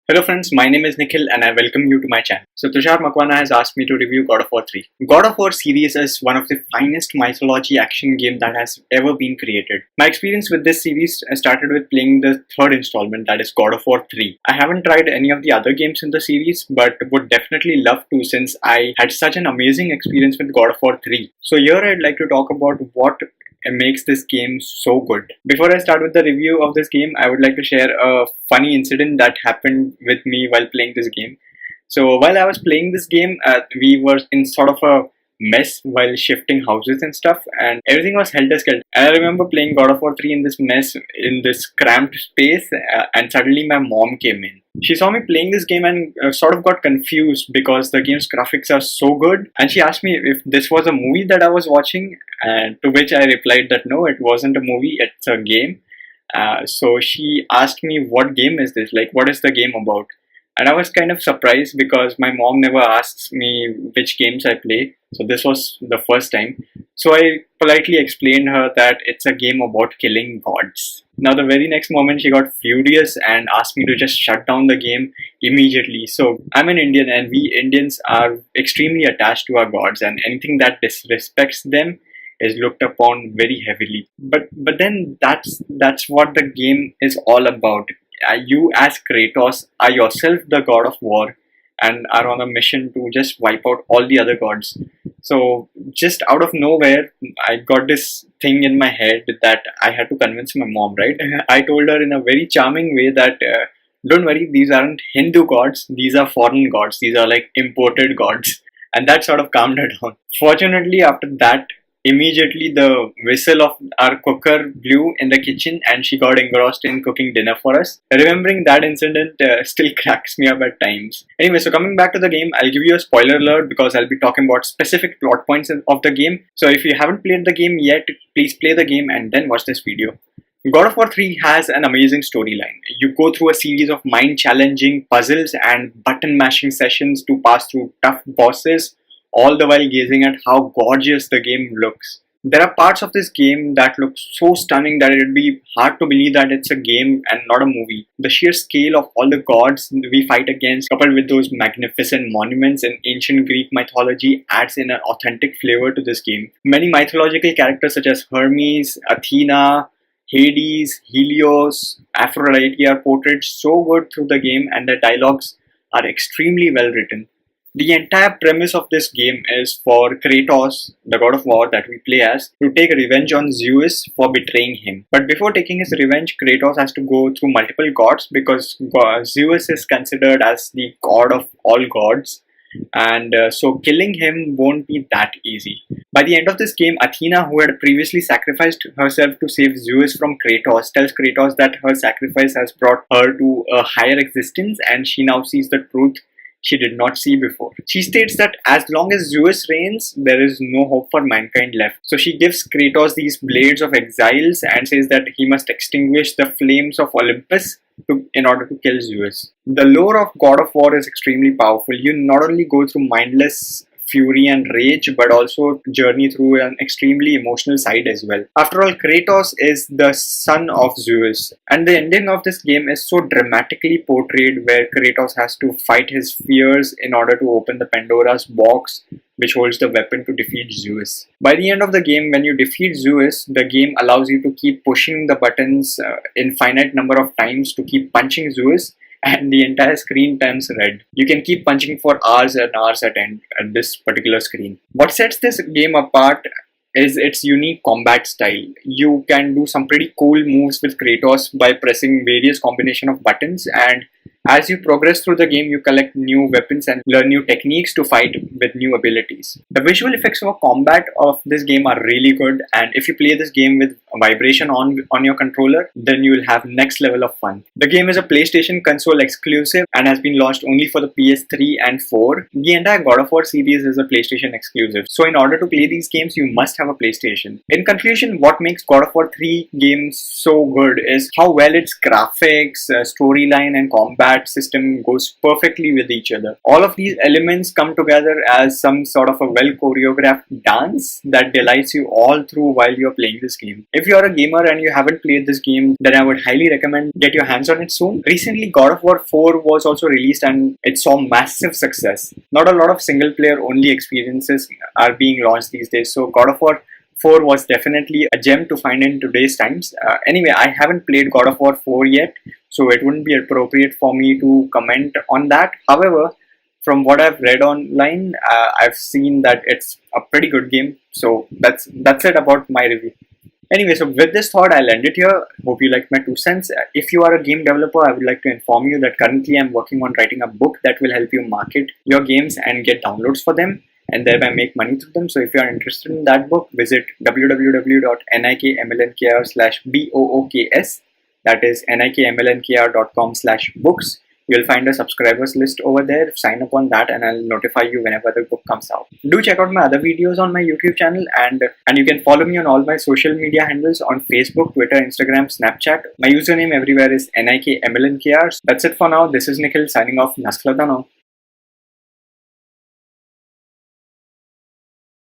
Hello friends, my name is Nikhil and I welcome you to my channel. So Tushar Makwana has asked me to review God of War 3. God of War series is one of the finest mythology action game that has ever been created. My experience with this series started with playing the third installment, that is God of War 3. I haven't tried any of the other games in the series but would definitely love to since I had such an amazing experience with God of War 3. So here I'd like to talk about what makes this game so good. Before I start with the review of this game, I would like to share a funny incident that happened with me while playing this game. So while I was playing this game, we were in sort of a mess while shifting houses and stuff, and everything was helter-skelter. And I remember playing God of War 3 in this mess, in this cramped space, and suddenly my mom came in. She saw me playing this game and sort of got confused because the game's graphics are so good, and she asked me if this was a movie that I was watching, and to which I replied that no, it wasn't a movie, it's a game. So she asked me, what game is this? Like, what is the game about? And I was kind of surprised because my mom never asks me which games I play. So this was the first time. So I politely explained her that it's a game about killing gods. Now the very next moment she got furious and asked me to just shut down the game immediately. So I'm an Indian and we Indians are extremely attached to our gods, and anything that disrespects them is looked upon very heavily. But then that's what the game is all about. You as Kratos are yourself the god of war and are on a mission to just wipe out all the other gods. So just out of nowhere, I got this thing in my head that I had to convince my mom, right? I told her in a very charming way that don't worry, these aren't Hindu gods, these are foreign gods, these are like imported gods. And that sort of calmed her down. Fortunately, after that, immediately the whistle of our cooker blew in the kitchen and she got engrossed in cooking dinner for us. Remembering that incident still cracks me up at times. Anyway, so coming back to the game, I'll give you a spoiler alert because I'll be talking about specific plot points of the game. So if you haven't played the game yet, please play the game and then watch this video. God of War 3 has an amazing storyline. You go through a series of mind-challenging puzzles and button-mashing sessions to pass through tough bosses, all the while gazing at how gorgeous the game looks. There are parts of this game that look so stunning that it would be hard to believe that it's a game and not a movie. The sheer scale of all the gods we fight against, coupled with those magnificent monuments in ancient Greek mythology, adds in an authentic flavor to this game. Many mythological characters such as Hermes, Athena, Hades, Helios, Aphrodite are portrayed so good through the game, and the dialogues are extremely well written. The entire premise of this game is for Kratos, the god of war that we play as, to take revenge on Zeus for betraying him. But before taking his revenge, Kratos has to go through multiple gods because Zeus is considered as the god of all gods. And so killing him won't be that easy. By the end of this game, Athena, who had previously sacrificed herself to save Zeus from Kratos, tells Kratos that her sacrifice has brought her to a higher existence and she now sees the truth she did not see before. She states that as long as Zeus reigns, there is no hope for mankind left. So she gives Kratos these blades of exiles and says that he must extinguish the flames of Olympus in order to kill Zeus. The lore of God of War is extremely powerful. You not only go through mindless fury and rage, but also journey through an extremely emotional side as well. After all, Kratos is the son of Zeus, and the ending of this game is so dramatically portrayed where Kratos has to fight his fears in order to open the Pandora's box which holds the weapon to defeat Zeus. By the end of the game, when you defeat Zeus, the game allows you to keep pushing the buttons infinite number of times to keep punching Zeus, and the entire screen turns red. You can keep punching for hours and hours at this particular screen. What sets this game apart is its unique combat style. You can do some pretty cool moves with Kratos by pressing various combination of buttons, and as you progress through the game, you collect new weapons and learn new techniques to fight with new abilities. The visual effects of combat of this game are really good, and if you play this game with vibration on your controller, then you will have next level of fun. The game is a PlayStation console exclusive and has been launched only for the PS3 and 4. The entire God of War series is a PlayStation exclusive, so in order to play these games, you must have a PlayStation. In conclusion, what makes God of War 3 games so good is how well its graphics, storyline and combat combat system goes perfectly with each other. All of these elements come together as some sort of a well choreographed dance that delights you all through while you're playing this game. If you're a gamer and you haven't played this game, then I would highly recommend get your hands on it soon. Recently, God of War 4 was also released and it saw massive success. Not a lot of single player only experiences are being launched these days, so God of War 4 was definitely a gem to find in today's times. Anyway, I haven't played God of War 4 yet, so it wouldn't be appropriate for me to comment on that. However, from what I've read online, I've seen that it's a pretty good game. So that's it about my review. Anyway, so with this thought, I'll end it here. Hope you liked my 2 cents. If you are a game developer, I would like to inform you that currently I'm working on writing a book that will help you market your games and get downloads for them and thereby make money through them. So if you are interested in that book, visit www.nikmlnkr/books. That is nikmlnkr.com/books. You'll find a subscribers list over there. Sign up on that and I'll notify you whenever the book comes out. Do check out my other videos on my YouTube channel and you can follow me on all my social media handles on Facebook, Twitter, Instagram, Snapchat. My username everywhere is nikmlnkr. That's it for now. This is Nikhil signing off. Naskladano.